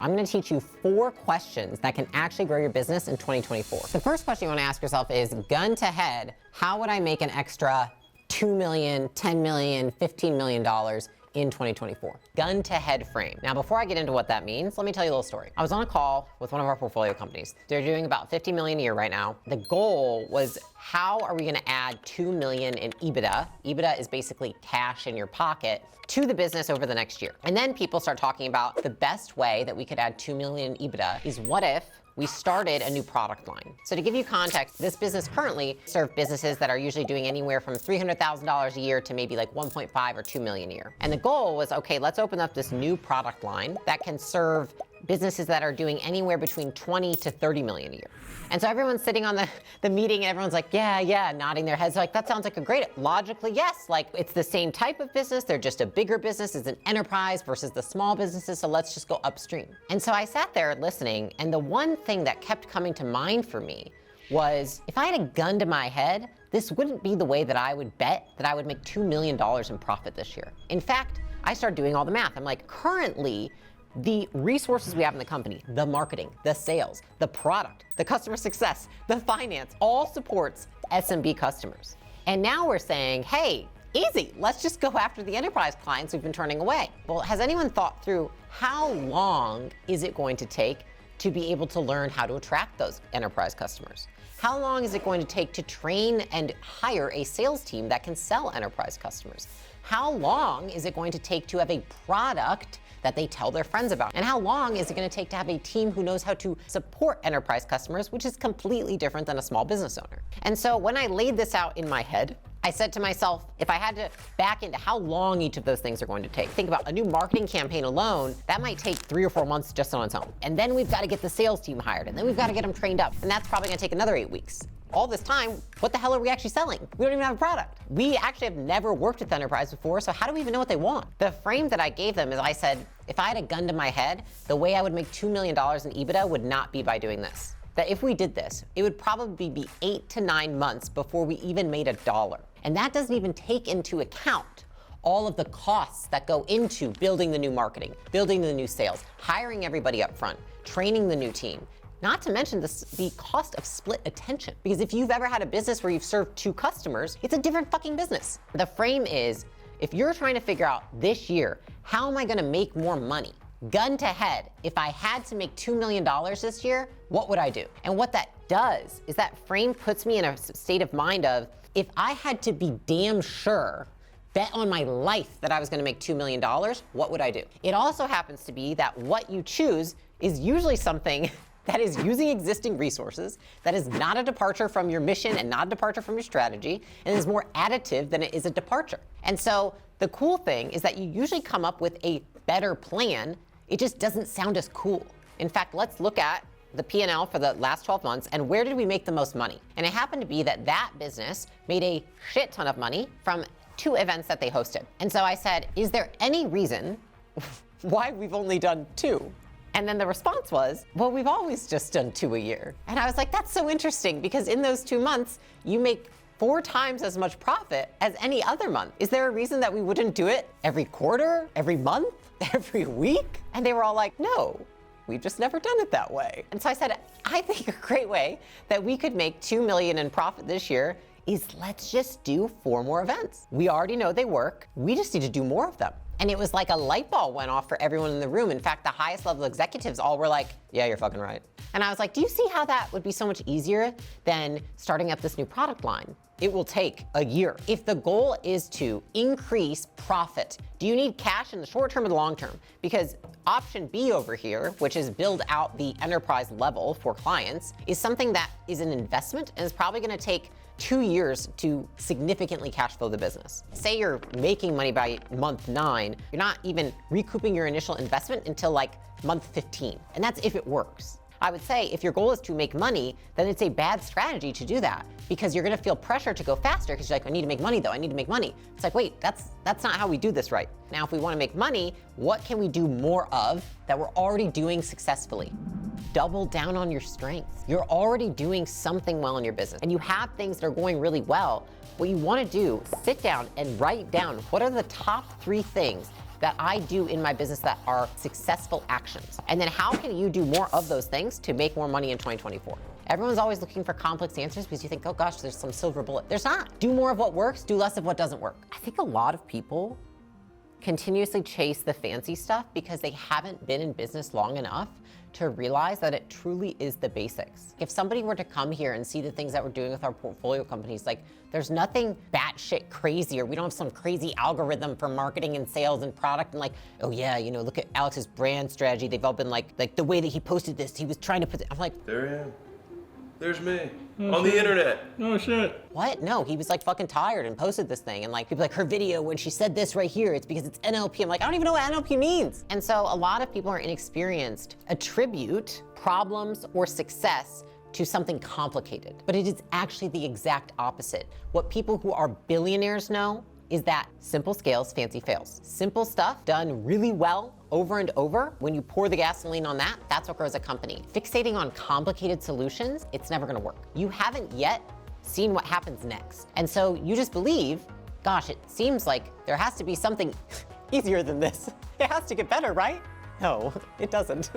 I'm gonna teach you 4 questions that can actually grow your business in 2024. The first question you wanna ask yourself is, gun to head, how would I make an extra $2 million, $10 million, $15 million in 2024? Gun to head frame. Now, before I get into what that means, let me tell you a little story. I was on a call with one of our portfolio companies. They're doing about 50 million a year right now. The goal was, how are we gonna add 2 million in EBITDA? EBITDA is basically cash in your pocket to the business over the next year. And then people start talking about the best way that we could add 2 million in EBITDA is, what if we started a new product line? So to give you context, this business currently serves businesses that are usually doing anywhere from $300,000 a year to maybe like 1.5 or 2 million a year. And the goal was, okay, let's open up this new product line that can serve businesses that are doing anywhere between 20 to 30 million a year. And so everyone's sitting on the meeting and everyone's like, yeah, nodding their heads like, that sounds like a great, logically, yes, like it's the same type of business, they're just a bigger business, it's an enterprise versus the small businesses, so let's just go upstream. And so I sat there listening, and the one thing that kept coming to mind for me was, if I had a gun to my head, this wouldn't be the way that I would bet that I would make $2 million in profit this year. In fact, I started doing all the math. I'm like, currently, the resources we have in the company, the marketing, the sales, the product, the customer success, the finance, all supports SMB customers. And now we're saying, hey, easy, let's just go after the enterprise clients we've been turning away. Well, has anyone thought through how long is it going to take to be able to learn how to attract those enterprise customers? How long is it going to take to train and hire a sales team that can sell enterprise customers? How long is it going to take to have a product that they tell their friends about? And how long is it going to take to have a team who knows how to support enterprise customers, which is completely different than a small business owner? And so when I laid this out in my head, I said to myself, if I had to back into how long each of those things are going to take, think about a new marketing campaign alone, that might take 3 or 4 months just on its own. And then we've got to get the sales team hired, and then we've got to get them trained up, and that's probably going to take another 8 weeks. All this time, what the hell are we actually selling? We don't even have a product. We actually have never worked with enterprise before, so how do we even know what they want? The frame that I gave them is, I said, if I had a gun to my head, the way I would make $2 million in EBITDA would not be by doing this. That if we did this, it would probably be 8 to 9 months before we even made $1. And that doesn't even take into account all of the costs that go into building the new marketing, building the new sales, hiring everybody up front, training the new team. Not to mention the cost of split attention. Because if you've ever had a business where you've served 2 customers, it's a different fucking business. The frame is, if you're trying to figure out this year, how am I gonna make more money? Gun to head, if I had to make $2 million this year, what would I do? And what that does is that frame puts me in a state of mind of, if I had to be damn sure, bet on my life that I was gonna make $2 million, what would I do? It also happens to be that what you choose is usually something that is using existing resources, that is not a departure from your mission and not a departure from your strategy, and is more additive than it is a departure. And so the cool thing is that you usually come up with a better plan, it just doesn't sound as cool. In fact, let's look at the P&L for the last 12 months and where did we make the most money? And it happened to be that that business made a shit ton of money from 2 events that they hosted. And so I said, is there any reason why we've only done 2? And then the response was, well, we've always just done 2 a year. And I was like, that's so interesting, because in those 2 months, you make 4 times as much profit as any other month. Is there a reason that we wouldn't do it every quarter, every month, every week? And they were all like, no, we've just never done it that way. And so I said, I think a great way that we could make 2 million in profit this year is, let's just do 4 more events. We already know they work. We just need to do more of them. And it was like a light bulb went off for everyone in the room. In fact, the highest level executives all were like, yeah, you're fucking right. And I was like, do you see how that would be so much easier than starting up this new product line? It will take a year. If the goal is to increase profit, do you need cash in the short term or the long term? Because option B over here, which is build out the enterprise level for clients, is something that is an investment and is probably gonna take 2 years to significantly cash flow the business. Say you're making money by month 9, you're not even recouping your initial investment until like month 15. And that's if it works. I would say if your goal is to make money, then it's a bad strategy to do that, because you're gonna feel pressure to go faster because you're like, I need to make money though, I need to make money. It's like, wait, that's not how we do this right. Now, if we wanna make money, what can we do more of that we're already doing successfully? Double down on your strengths. You're already doing something well in your business and you have things that are going really well. What you wanna do, sit down and write down what are the top 3 things that I do in my business that are successful actions? And then how can you do more of those things to make more money in 2024? Everyone's always looking for complex answers because you think, oh gosh, there's some silver bullet. There's not. Do more of what works, do less of what doesn't work. I think a lot of people continuously chase the fancy stuff because they haven't been in business long enough to realize that it truly is the basics. If somebody were to come here and see the things that we're doing with our portfolio companies, like there's nothing batshit crazy, or we don't have some crazy algorithm for marketing and sales and product and like, oh yeah, you know, look at Alex's brand strategy. They've all been like the way that he posted this, he was trying to put it, I'm like, there I am. There's me on the internet. Oh shit. What? No, he was like fucking tired and posted this thing. And like people like her video when she said this right here, it's because it's NLP. I'm like, I don't even know what NLP means. And so a lot of people are inexperienced, attribute problems or success to something complicated. But it is actually the exact opposite. What people who are billionaires know is that simple scales, fancy fails. Simple stuff done really well over and over, when you pour the gasoline on that, that's what grows a company. Fixating on complicated solutions, it's never gonna work. You haven't yet seen what happens next. And so you just believe, gosh, it seems like there has to be something easier than this. It has to get better, right? No, it doesn't.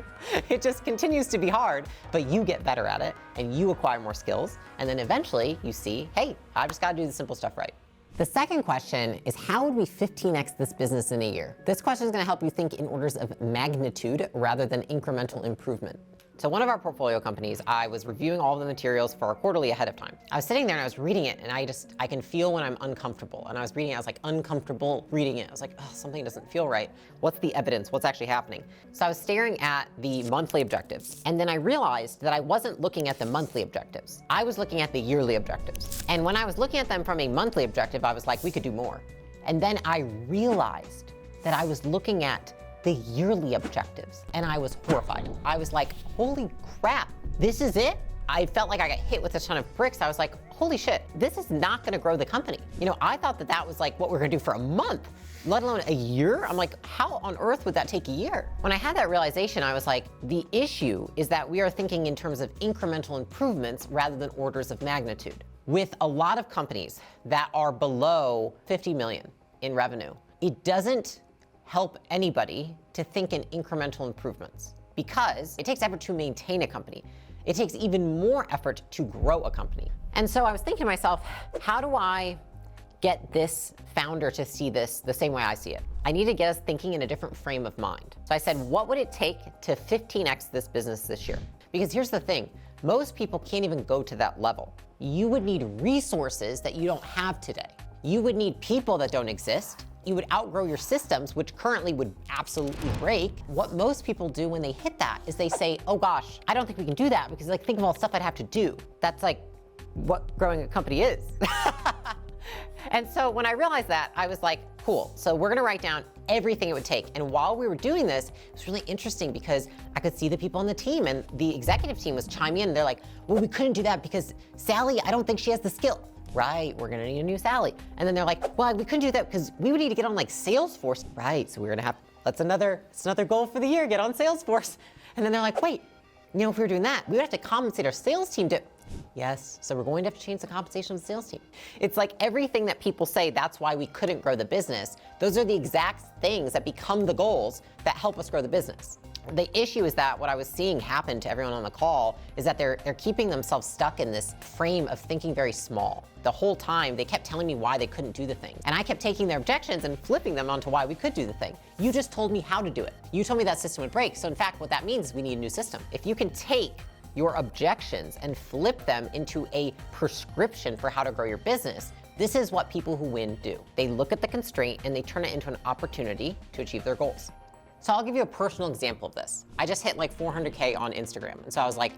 It just continues to be hard, but you get better at it and you acquire more skills. And then eventually you see, hey, I just gotta do the simple stuff right. The second question is, how would we 15x this business in a year? This question is gonna help you think in orders of magnitude rather than incremental improvement. So one of our portfolio companies, I was reviewing all the materials for our quarterly ahead of time. I was sitting there and I was reading it and I can feel when I'm uncomfortable. And I was reading it, I was like uncomfortable reading it. I was like, oh, something doesn't feel right. What's the evidence? What's actually happening? So I was staring at the monthly objectives. And then I realized that I wasn't looking at the monthly objectives. I was looking at the yearly objectives. And when I was looking at them from a monthly objective, I was like, we could do more. And then I realized that I was looking at the yearly objectives, and I was horrified. I was like, holy crap, this is it? I felt like I got hit with a ton of bricks. I was like, holy shit, this is not gonna grow the company. You know, I thought that that was like what we're gonna do for a month, let alone a year. I'm like, how on earth would that take a year? When I had that realization, I was like, the issue is that we are thinking in terms of incremental improvements rather than orders of magnitude. With a lot of companies that are below 50 million in revenue, it doesn't help anybody to think in incremental improvements because it takes effort to maintain a company. It takes even more effort to grow a company. And so I was thinking to myself, how do I get this founder to see this the same way I see it? I need to get us thinking in a different frame of mind. So I said, what would it take to 15x this business this year? Because here's the thing, most people can't even go to that level. You would need resources that you don't have today. You would need people that don't exist. You would outgrow your systems, which currently would absolutely break. What most people do when they hit that is they say, oh gosh, I don't think we can do that because like think of all the stuff I'd have to do. That's like what growing a company is. And so when I realized that, I was like, cool. So we're gonna write down everything it would take. And while we were doing this, it was really interesting because I could see the people on the team and the executive team was chiming in and they're like, well, we couldn't do that because Sally, I don't think she has the skill. Right, we're gonna need a new Sally. And then they're like, well, we couldn't do that because we would need to get on like Salesforce. Right, so we're gonna have, it's another goal for the year, get on Salesforce. And then they're like, wait, you know, if we were doing that, we would have to compensate our sales team to, yes, so we're going to have to change the compensation of the sales team. It's like everything that people say, that's why we couldn't grow the business. Those are the exact things that become the goals that help us grow the business. The issue is that what I was seeing happen to everyone on the call is that they're keeping themselves stuck in this frame of thinking very small. The whole time, they kept telling me why they couldn't do the thing. And I kept taking their objections and flipping them onto why we could do the thing. You just told me how to do it. You told me that system would break. So in fact, what that means is we need a new system. If you can take your objections and flip them into a prescription for how to grow your business, this is what people who win do. They look at the constraint and they turn it into an opportunity to achieve their goals. So I'll give you a personal example of this. I just hit like 400K on Instagram. And so I was like,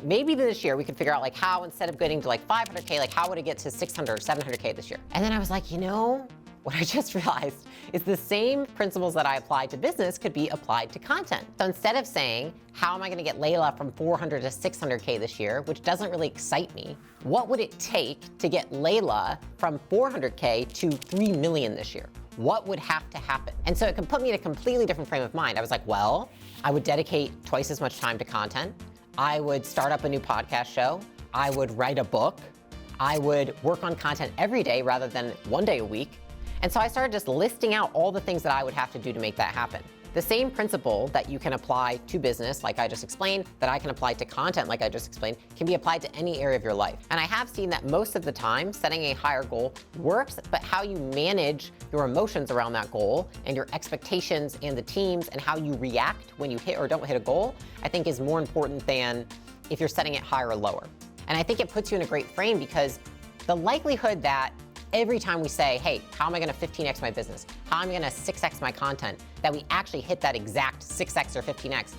maybe this year we could figure out like how instead of getting to like 500K, like how would it get to 600 or 700K this year? And then I was like, you know, what I just realized is the same principles that I applied to business could be applied to content. So instead of saying, how am I gonna get Layla from 400 to 600K this year, which doesn't really excite me, what would it take to get Layla from 400K to 3 million this year? What would have to happen? And so it can put me in a completely different frame of mind. I was like, well, I would dedicate twice as much time to content. I would start up a new podcast show. I would write a book. I would work on content every day rather than one day a week. And so I started just listing out all the things that I would have to do to make that happen. The same principle that you can apply to business, like I just explained, that I can apply to content, like I just explained, can be applied to any area of your life. And I have seen that most of the time, setting a higher goal works, but how you manage your emotions around that goal and your expectations and the teams and how you react when you hit or don't hit a goal, I think is more important than if you're setting it higher or lower. And I think it puts you in a great frame because the likelihood that every time we say, hey, how am I gonna 15x my business? How am I gonna 6x my content? That we actually hit that exact 6x or 15x?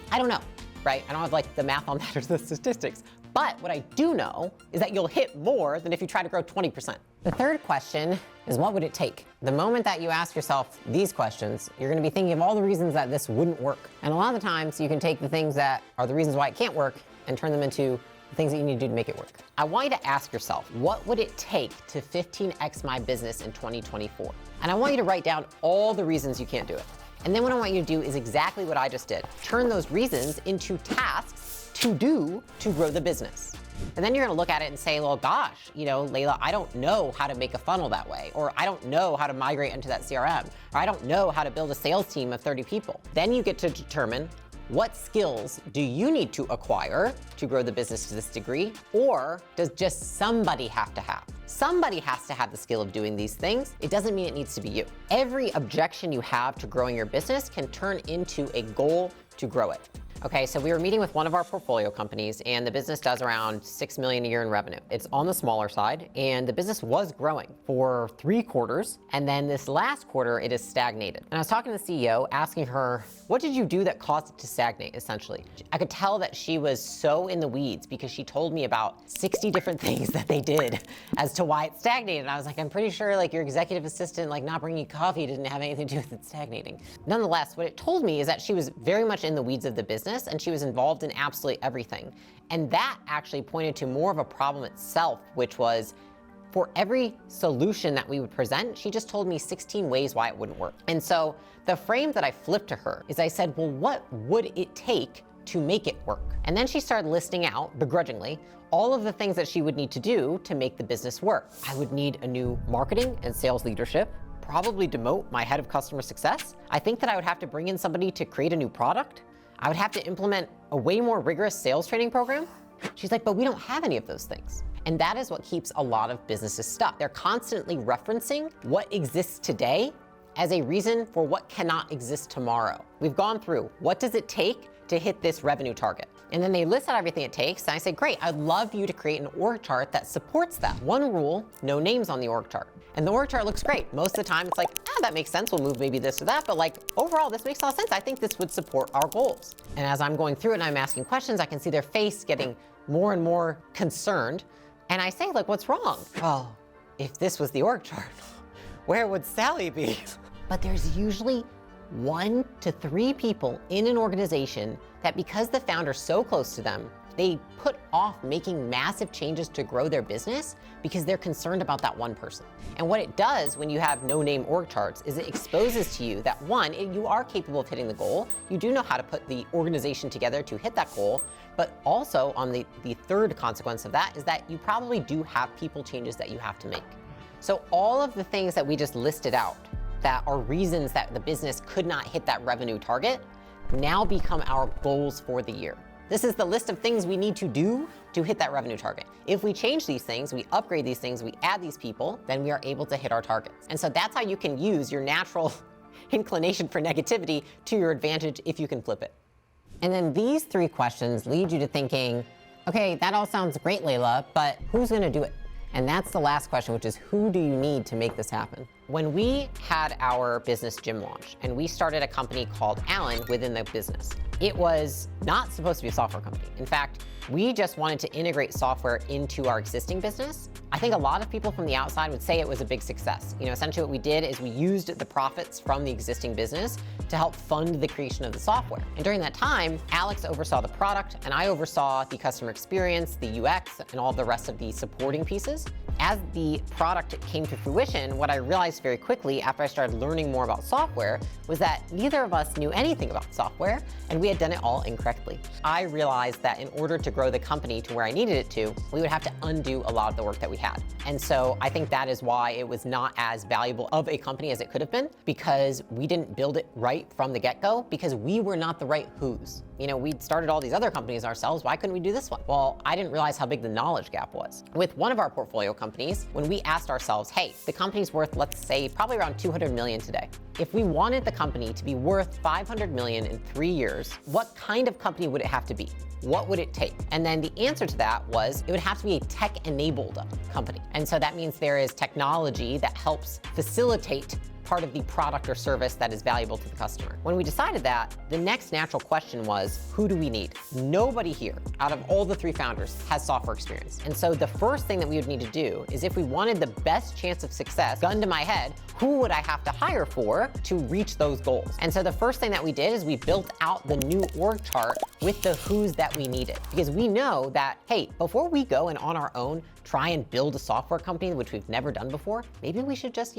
I don't know, right? I don't have like the math on that or the statistics. But what I do know is that you'll hit more than if you try to grow 20%. The third question is, what would it take? The moment that you ask yourself these questions, you're gonna be thinking of all the reasons that this wouldn't work. And a lot of the times you can take the things that are the reasons why it can't work and turn them into the things that you need to do to make it work. I want you to ask yourself, what would it take to 15x my business in 2024? And I want you to write down all the reasons you can't do it. And then what I want you to do is exactly what I just did. Turn those reasons into tasks to do to grow the business. And then you're gonna look at it and say, well, gosh, Layla, I don't know how to make a funnel that way, or I don't know how to migrate into that CRM, or I don't know how to build a sales team of 30 people. Then you get to determine, what skills do you need to acquire to grow the business to this degree? Or does just somebody have to have? Somebody has to have the skill of doing these things. It doesn't mean it needs to be you. Every objection you have to growing your business can turn into a goal to grow it. Okay, so we were meeting with one of our portfolio companies and the business does around 6 million a year in revenue. It's on the smaller side and the business was growing for 3 quarters. And then this last quarter, it is stagnated. And I was talking to the CEO asking her, what did you do that caused it to stagnate, essentially? I could tell that she was so in the weeds because she told me about 60 different things that they did as to why it stagnated. And I was like, I'm pretty sure like your executive assistant, like not bringing you coffee didn't have anything to do with it stagnating. Nonetheless, what it told me is that she was very much in the weeds of the business and she was involved in absolutely everything. And that actually pointed to more of a problem itself, which was for every solution that we would present, she just told me 16 ways why it wouldn't work. And so the frame that I flipped to her is I said, well, what would it take to make it work? And then she started listing out, begrudgingly, all of the things that she would need to do to make the business work. I would need a new marketing and sales leadership, probably demote my head of customer success. I think that I would have to bring in somebody to create a new product. I would have to implement a way more rigorous sales training program. She's like, but we don't have any of those things. And that is what keeps a lot of businesses stuck. They're constantly referencing what exists today as a reason for what cannot exist tomorrow. We've gone through, what does it take to hit this revenue target? And then they list out everything it takes. And I say, great, I'd love you to create an org chart that supports that. One rule, no names on the org chart. And the org chart looks great. Most of the time it's like, that makes sense. We'll move maybe this or that. But like overall, this makes a lot of sense. I think this would support our goals. And as I'm going through it and I'm asking questions, I can see their face getting more and more concerned. And I say, like, what's wrong? Well, if this was the org chart, where would Sally be? But there's usually 1 to 3 people in an organization that because the founder's so close to them, they put off making massive changes to grow their business because they're concerned about that one person. And what it does when you have no-name org charts is it exposes to you that one, you are capable of hitting the goal. You do know how to put the organization together to hit that goal. But also on the third consequence of that is that you probably do have people changes that you have to make. So all of the things that we just listed out that are reasons that the business could not hit that revenue target now become our goals for the year. This is the list of things we need to do to hit that revenue target. If we change these things, we upgrade these things, we add these people, then we are able to hit our targets. And so that's how you can use your natural inclination for negativity to your advantage if you can flip it. And then these 3 questions lead you to thinking, okay, that all sounds great, Layla, but who's gonna do it? And that's the last question, which is who do you need to make this happen? When we had our business gym launch and we started a company called Allen within the business, it was not supposed to be a software company. In fact, we just wanted to integrate software into our existing business. I think a lot of people from the outside would say it was a big success. Essentially what we did is we used the profits from the existing business to help fund the creation of the software. And during that time, Alex oversaw the product and I oversaw the customer experience, the UX, and all the rest of the supporting pieces. as the product came to fruition, what I realized very quickly after I started learning more about software was that neither of us knew anything about software, and we had done it all incorrectly. I realized that in order to grow the company to where I needed it to, we would have to undo a lot of the work that we had. And so I think that is why it was not as valuable of a company as it could have been, because we didn't build it right from the get-go, because we were not the right who's. You know, we'd started all these other companies ourselves. Why couldn't we do this one? Well, I didn't realize how big the knowledge gap was. With one of our portfolio companies, when we asked ourselves, hey, the company's worth, let's say, probably around 200 million today. If we wanted the company to be worth 500 million in 3 years, what kind of company would it have to be? What would it take? And then the answer to that was it would have to be a tech-enabled company. And so that means there is technology that helps facilitate part of the product or service that is valuable to the customer. When we decided that, the next natural question was, who do we need? Nobody here, out of all the 3 founders, has software experience. And so the first thing that we would need to do is, if we wanted the best chance of success, gun to my head, who would I have to hire for to reach those goals? And so the first thing that we did is we built out the new org chart with the who's that we needed. Because we know that, hey, before we go and on our own try and build a software company, which we've never done before, maybe we should just,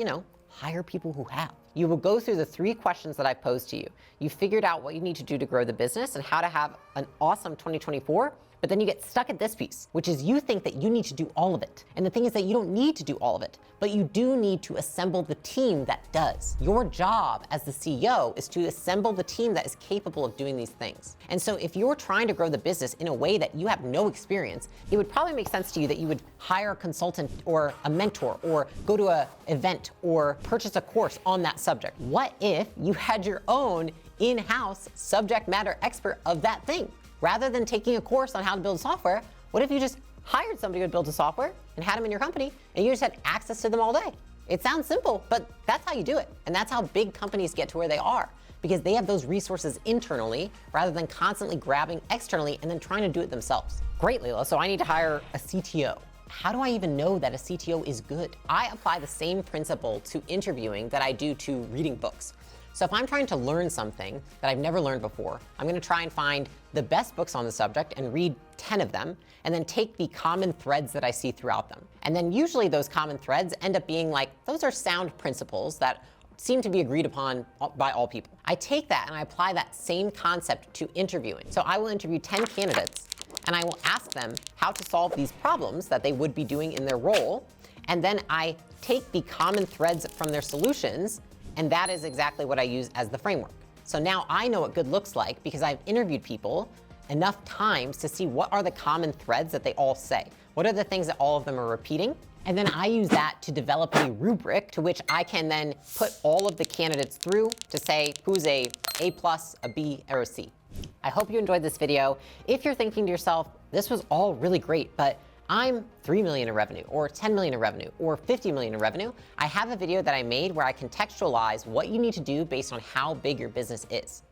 hire people who have. You will go through the 3 questions that I posed to you. You figured out what you need to do to grow the business and how to have an awesome 2024, but then you get stuck at this piece, which is you think that you need to do all of it. And the thing is that you don't need to do all of it, but you do need to assemble the team that does. Your job as the CEO is to assemble the team that is capable of doing these things. And so if you're trying to grow the business in a way that you have no experience, it would probably make sense to you that you would hire a consultant or a mentor or go to an event or purchase a course on that subject. What if you had your own in-house subject matter expert of that thing? Rather than taking a course on how to build software, what if you just hired somebody who would build a software and had them in your company and you just had access to them all day? It sounds simple, but that's how you do it. And that's how big companies get to where they are, because they have those resources internally rather than constantly grabbing externally and then trying to do it themselves. Great, Leila, so I need to hire a CTO. How do I even know that a CTO is good? I apply the same principle to interviewing that I do to reading books. So if I'm trying to learn something that I've never learned before, I'm gonna try and find the best books on the subject and read 10 of them, and then take the common threads that I see throughout them. And then usually those common threads end up being like, those are sound principles that seem to be agreed upon by all people. I take that and I apply that same concept to interviewing. So I will interview 10 candidates, and I will ask them how to solve these problems that they would be doing in their role, and then I take the common threads from their solutions, and that is exactly what I use as the framework. So now I know what good looks like because I've interviewed people enough times to see what are the common threads that they all say. What are the things that all of them are repeating? And then I use that to develop a rubric to which I can then put all of the candidates through to say who's a A+, a B, or a C. I hope you enjoyed this video. If you're thinking to yourself, this was all really great, but I'm 3 million in revenue, or 10 million in revenue, or 50 million in revenue, I have a video that I made where I contextualize what you need to do based on how big your business is.